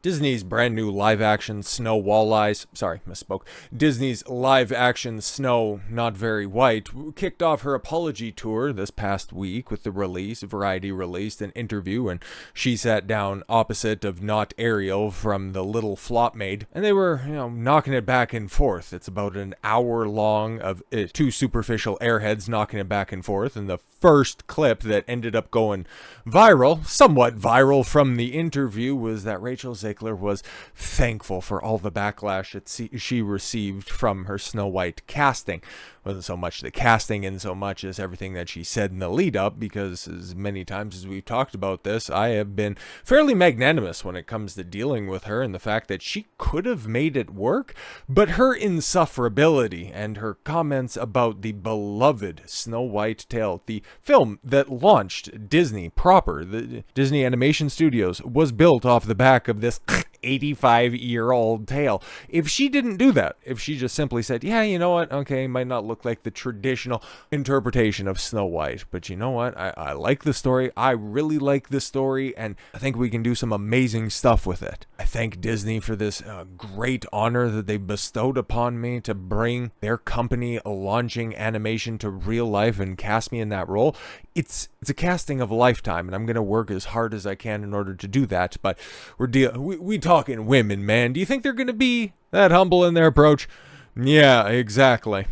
Disney's brand new live-action Snow Walleyes, sorry, misspoke. Disney's live-action Snow Not Very White kicked off her apology tour this past week with the release. Variety released an interview, and she sat down opposite of Not Ariel from The Little Flop Maid, and they were, knocking it back and forth. It's about an hour long of two superficial airheads knocking it back and forth, and the first clip that ended up going viral, somewhat viral from the interview, was that Rachel Zegler was thankful for all the backlash that she received from her Snow White casting. Wasn't so much the casting in so much as everything that she said in the lead up, because as many times as we've talked about this, I have been fairly magnanimous when it comes to dealing with her and the fact that she could have made it work, but her insufferability and her comments about the beloved Snow White tale, the film that launched Disney proper, the Disney Animation Studios, was built off the back of this 85-year-old tale. If she didn't do that, if she just simply said, yeah, you know what, okay, might not look like the traditional interpretation of Snow White, but you know what, I like the story, I really like the story, and I think we can do some amazing stuff with it. I thank Disney for this great honor that they bestowed upon me to bring their company launching animation to real life and cast me in that role. It's a casting of a lifetime, and I'm going to work as hard as I can in order to do that, but we talking women, man. Do you think they're going to be that humble in their approach? Yeah, exactly.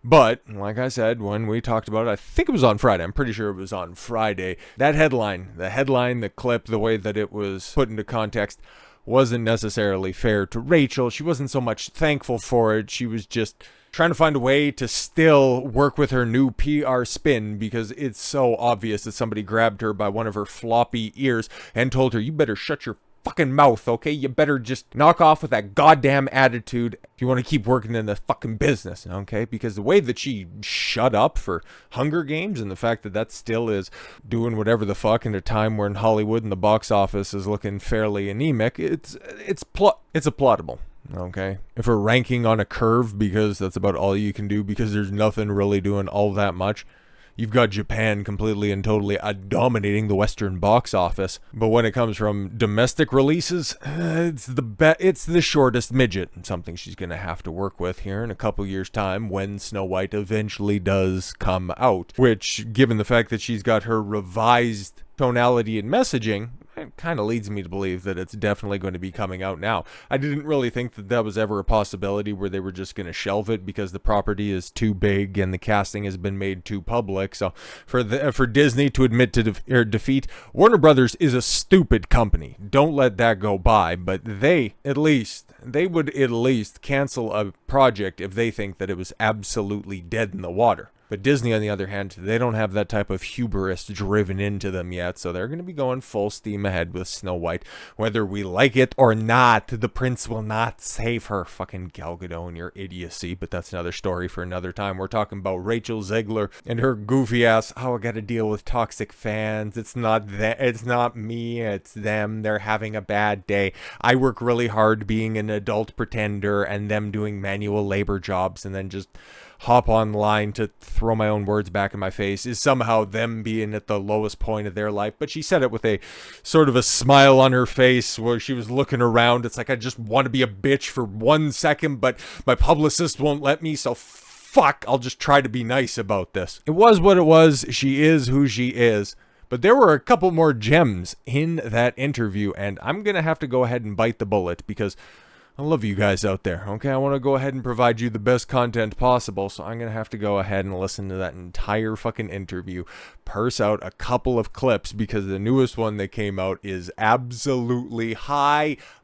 But, like I said, when we talked about it, I think it was on Friday. I'm pretty sure it was on Friday. That headline, the clip, the way that it was put into context, wasn't necessarily fair to Rachel. She wasn't so much thankful for it. She was just trying to find a way to still work with her new PR spin, because it's so obvious that somebody grabbed her by one of her floppy ears and told her, you better shut your fucking mouth, okay? You better just knock off with that goddamn attitude if you want to keep working in the fucking business, okay? Because the way that she shut up for Hunger Games, and the fact that that still is doing whatever the fuck in a time when Hollywood and the box office is looking fairly anemic, it's applaudable. Okay, if we're ranking on a curve, because that's about all you can do, because there's nothing really doing all that much, you've got Japan completely and totally dominating the Western box office. But when it comes from domestic releases, it's the shortest midget, and something she's going to have to work with here in a couple years' time when Snow White eventually does come out. Which, given the fact that she's got her revised tonality and messaging, it kind of leads me to believe that it's definitely going to be coming out now. I didn't really think that that was ever a possibility where they were just going to shelve it because the property is too big and the casting has been made too public. So for Disney to admit to defeat, Warner Brothers is a stupid company. Don't let that go by. But they would at least cancel a project if they think that it was absolutely dead in the water. But Disney, on the other hand, they don't have that type of hubris driven into them yet, so they're going to be going full steam ahead with Snow White. Whether we like it or not, the prince will not save her. Fucking Gal Gadot and your idiocy, but that's another story for another time. We're talking about Rachel Zegler and her goofy ass, I got to deal with toxic fans. It's not me, it's them. They're having a bad day. I work really hard being an adult pretender and them doing manual labor jobs, and then just hop online to throw my own words back in my face is somehow them being at the lowest point of their life. But she said it with a sort of a smile on her face where she was looking around. It's like, I just want to be a bitch for 1 second, but my publicist won't let me, so fuck, I'll just try to be nice about this. It was what it was. She is who she is. But there were a couple more gems in that interview, and I'm going to have to go ahead and bite the bullet because I love you guys out there, okay? I want to go ahead and provide you the best content possible, so I'm going to have to go ahead and listen to that entire fucking interview, parse out a couple of clips, because the newest one that came out is absolutely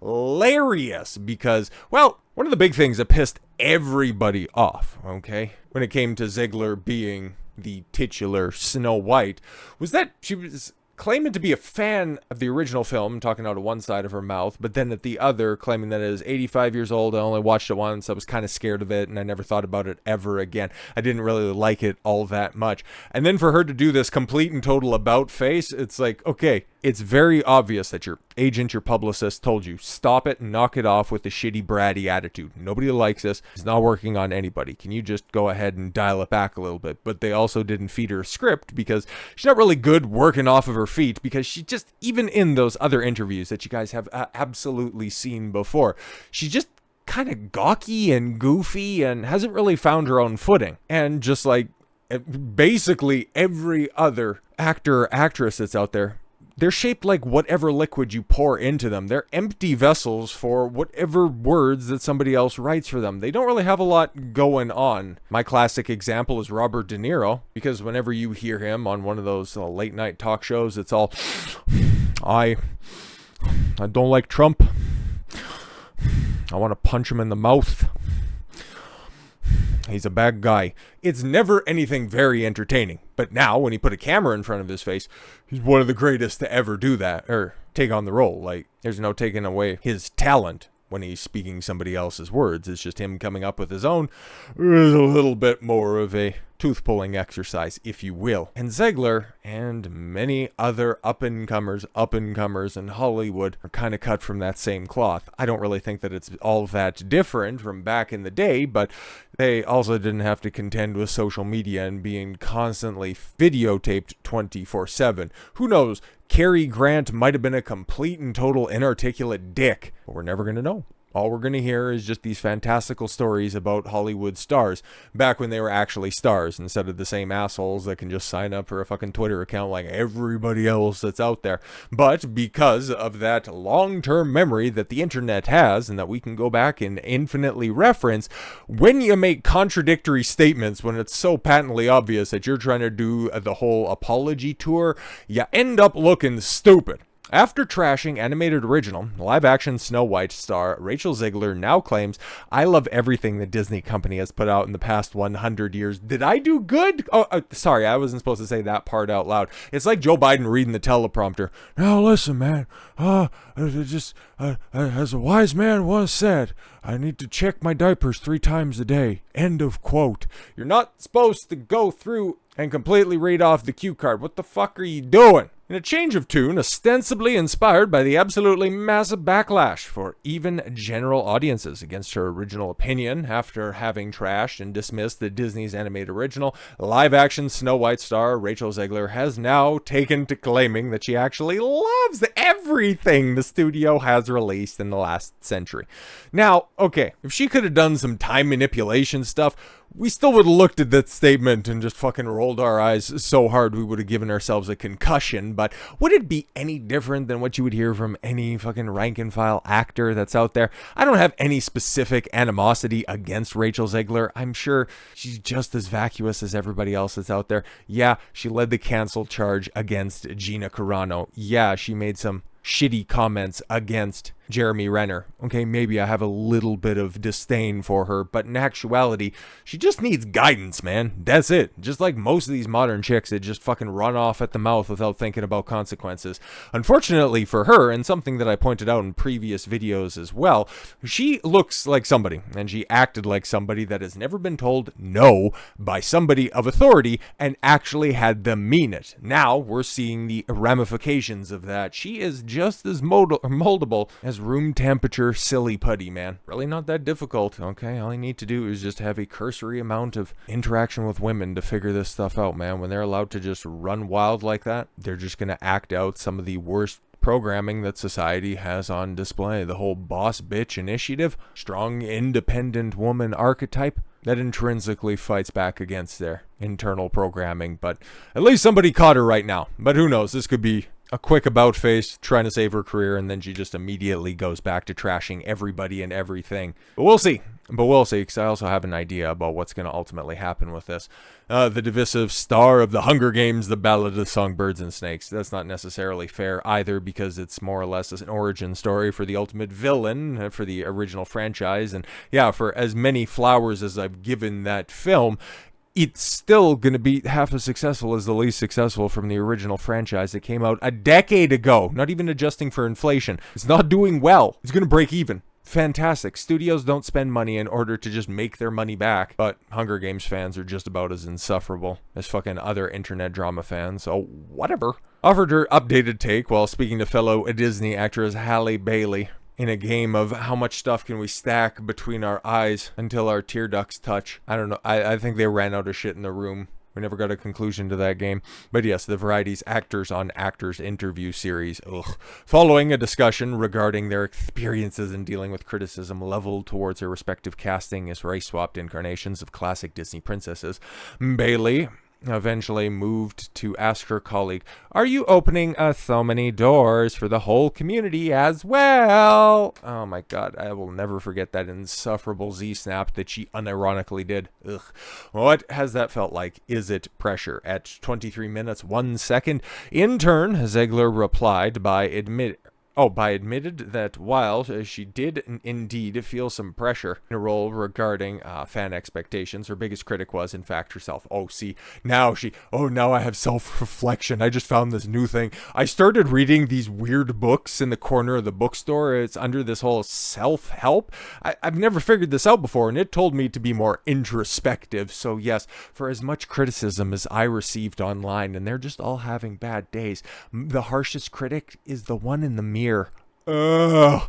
hilarious, because, well, one of the big things that pissed everybody off, okay, when it came to Zegler being the titular Snow White, was that she was claiming to be a fan of the original film, talking out of one side of her mouth, but then at the other claiming that it is 85 years old. I only watched it once. I was kind of scared of it, and I never thought about it ever again. I didn't really like it all that much. And then for her to do this complete and total about face, it's like, okay, It's very obvious that your agent, your publicist told you, stop it and knock it off with the shitty bratty attitude. Nobody likes this. It's not working on anybody. Can you just go ahead and dial it back a little bit? But they also didn't feed her a script because she's not really good working off of her feet, because she just, even in those other interviews that you guys have absolutely seen before, she just kind of gawky and goofy and hasn't really found her own footing. And just like basically every other actor or actress that's out there, they're shaped like whatever liquid you pour into them. They're empty vessels for whatever words that somebody else writes for them. They don't really have a lot going on. My classic example is Robert De Niro, because whenever you hear him on one of those late night talk shows, it's all, I don't like Trump. I want to punch him in the mouth. He's a bad guy. It's never anything very entertaining. But now, when he put a camera in front of his face, he's one of the greatest to ever do that, or take on the role. Like, there's no taking away his talent when he's speaking somebody else's words. It's just him coming up with his own. There's a little bit more of a tooth-pulling exercise, if you will. And Zegler and many other up-and-comers in Hollywood are kind of cut from that same cloth. I don't really think that it's all that different from back in the day, but they also didn't have to contend with social media and being constantly videotaped 24/7. Who knows? Cary Grant might have been a complete and total inarticulate dick, but we're never going to know. All we're going to hear is just these fantastical stories about Hollywood stars back when they were actually stars, instead of the same assholes that can just sign up for a fucking Twitter account like everybody else that's out there. But because of that long-term memory that the internet has and that we can go back and infinitely reference, when you make contradictory statements, when it's so patently obvious that you're trying to do the whole apology tour, you end up looking stupid. After trashing animated original, live-action Snow White star Rachel Zegler now claims, I love everything the Disney company has put out in the past 100 years. Did I do good? Sorry, I wasn't supposed to say that part out loud. It's like Joe Biden reading the teleprompter. Now listen, man, as a wise man once said, I need to check my diapers 3 times a day. End of quote. You're not supposed to go through and completely read off the cue card. What the fuck are you doing? In a change of tune, ostensibly inspired by the absolutely massive backlash for even general audiences against her original opinion after having trashed and dismissed the Disney's animated original, live-action Snow White star Rachel Zegler has now taken to claiming that she actually loves everything the studio has released in the last century. Now, okay, if she could have done some time manipulation stuff, we still would have looked at that statement and just fucking rolled our eyes so hard we would have given ourselves a concussion. But would it be any different than what you would hear from any fucking rank and file actor that's out there? I don't have any specific animosity against Rachel Zegler. I'm sure she's just as vacuous as everybody else that's out there. Yeah, she led the cancel charge against Gina Carano. Yeah, she made some shitty comments against Jeremy Renner. Okay, maybe I have a little bit of disdain for her, but in actuality, she just needs guidance, man. That's it. Just like most of these modern chicks that just fucking run off at the mouth without thinking about consequences. Unfortunately for her, and something that I pointed out in previous videos as well, she looks like somebody, and she acted like somebody that has never been told no by somebody of authority and actually had them mean it. Now, we're seeing the ramifications of that. She is just as moldable as room temperature silly putty, man. Really not that difficult, okay? All you need to do is just have a cursory amount of interaction with women to figure this stuff out, man. When they're allowed to just run wild like that, they're just gonna act out some of the worst programming that society has on display. The whole boss bitch initiative, strong independent woman archetype, that intrinsically fights back against their internal programming. But at least somebody caught her right now. But who knows, this could be a quick about face trying to save her career, and then she just immediately goes back to trashing everybody and everything. But we'll see, because I also have an idea about what's going to ultimately happen with this. The divisive star of the Hunger Games, The Ballad of Songbirds and Snakes. That's not necessarily fair either, because it's more or less an origin story for the ultimate villain for the original franchise. And yeah, for as many flowers as I've given that film, it's still going to be half as successful as the least successful from the original franchise that came out a decade ago. Not even adjusting for inflation. It's not doing well. It's going to break even. Fantastic. Studios don't spend money in order to just make their money back, but Hunger Games fans are just about as insufferable as fucking other internet drama fans, so whatever. offered her updated take while speaking to fellow Disney actress Halle Bailey in a game of how much stuff can we stack between our eyes until our tear ducts touch. I don't know. I think they ran out of shit in the room. We never got a conclusion to that game. But yes, the Variety's Actors on Actors interview series, following a discussion regarding their experiences in dealing with criticism leveled towards their respective casting as race-swapped incarnations of classic Disney princesses, Bailey eventually moved to ask her colleague, "Are you opening so many doors for the whole community as well?" Oh my god, I will never forget that insufferable Z-snap that she unironically did. Ugh. What has that felt like? Is it pressure? At 23 minutes, 1 second. In turn, Zegler replied by admitted that while she did indeed feel some pressure in a role regarding fan expectations, her biggest critic was, in fact, herself. Now I have self-reflection. I just found this new thing. I started reading these weird books in the corner of the bookstore. It's under this whole self-help. I've never figured this out before, and it told me to be more introspective. So yes, for as much criticism as I received online, and they're just all having bad days, the harshest critic is the one in the mirror. Ugh.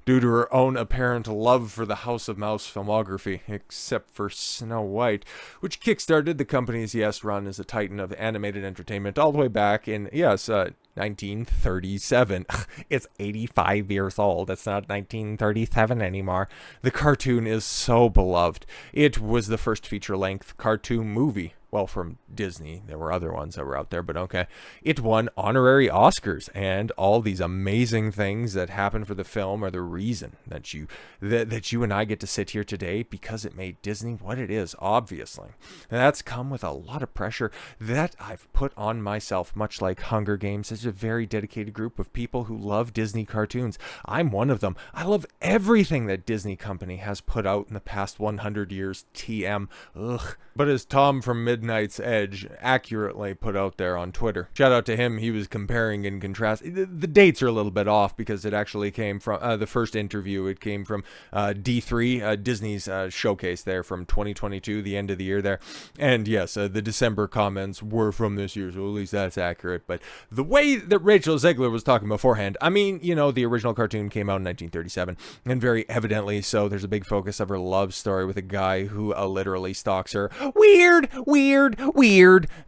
Due to her own apparent love for the House of Mouse filmography, except for Snow White, which kickstarted the company's run as a titan of animated entertainment all the way back in 1937. It's 85 years old. It's not 1937 anymore. The cartoon is so beloved. It was the first feature-length cartoon movie. Well, from Disney. There were other ones that were out there, but okay. It won honorary Oscars, and all these amazing things that happened for the film are the reason that you and I get to sit here today, because it made Disney what it is, obviously. And that's come with a lot of pressure that I've put on myself, much like Hunger Games. There's a very dedicated group of people who love Disney cartoons. I'm one of them. I love everything that Disney Company has put out in the past 100 years. TM. Ugh. But as Tom from Midnight's Edge accurately put out there on Twitter, shout out to him, he was comparing and contrasting. The dates are a little bit off because it actually came from the first interview. It came from D3, Disney's showcase there from 2022, the end of the year there. And yes, the December comments were from this year, so at least that's accurate. But the way that Rachel Zegler was talking beforehand, I mean, the original cartoon came out in 1937, and very evidently so, there's a big focus of her love story with a guy who literally stalks her. Weird.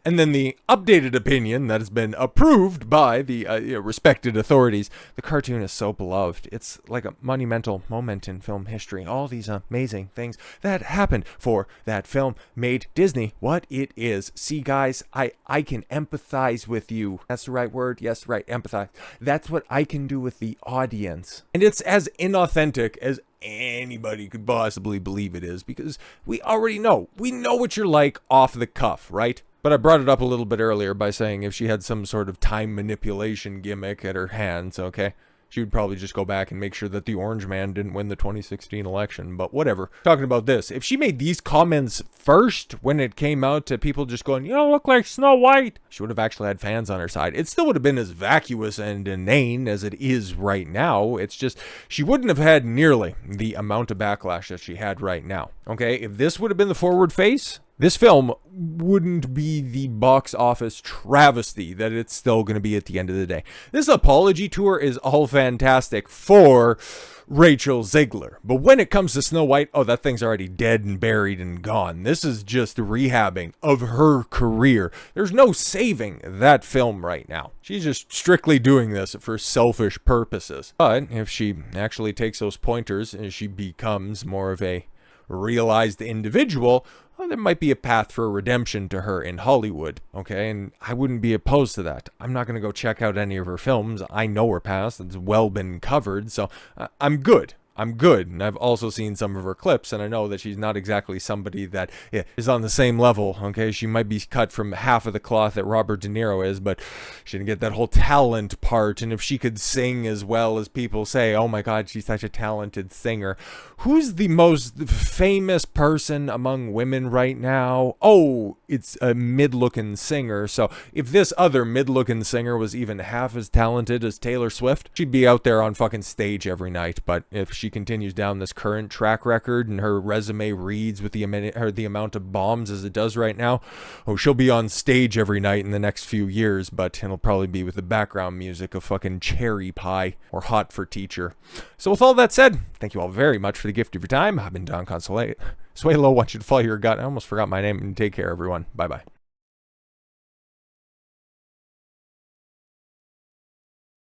And then the updated opinion that has been approved by the respected authorities. The cartoon is so beloved. It's like a monumental moment in film history. All these amazing things that happened for that film made Disney what it is. See, guys, I can empathize with you. That's the right word. Yes, right. Empathize. That's what I can do with the audience. And it's as inauthentic as anybody could possibly believe it is, because we already know. We know what you're like off the cuff, right? But I brought it up a little bit earlier by saying if she had some sort of time manipulation gimmick at her hands, okay, she would probably just go back and make sure that the orange man didn't win the 2016 election, but whatever. Talking about this, if she made these comments first when it came out to people just going, you don't look like Snow White, she would have actually had fans on her side. It still would have been as vacuous and inane as it is right now. It's just, she wouldn't have had nearly the amount of backlash that she had right now. Okay, if this would have been the forward face, this film wouldn't be the box office travesty that it's still going to be at the end of the day. This apology tour is all fantastic for Rachel Zegler. But when it comes to Snow White, that thing's already dead and buried and gone. This is just rehabbing of her career. There's no saving that film right now. She's just strictly doing this for selfish purposes. But if she actually takes those pointers and she becomes more of a realized individual, there might be a path for redemption to her in Hollywood, okay? And I wouldn't be opposed to that. I'm not going to go check out any of her films. I know her past. It's well been covered, so I'm good. And I've also seen some of her clips, and I know that she's not exactly somebody that is on the same level, okay? She might be cut from half of the cloth that Robert De Niro is, but she didn't get that whole talent part. And if she could sing as well as people say, oh my God, she's such a talented singer. Who's the most famous person among women right now? Oh, it's a mid-looking singer. So if this other mid-looking singer was even half as talented as Taylor Swift, she'd be out there on fucking stage every night. But if she she continues down this current track record and her resume reads with the amount of bombs as it does right now, oh, she'll be on stage every night in the next few years, but it'll probably be with the background music of fucking Cherry Pie or Hot for Teacher. So with all that said, thank you all very much for the gift of your time. I've been Don Consuelo. Want you to follow your gut. I almost forgot my name, and take care, everyone. Bye-bye.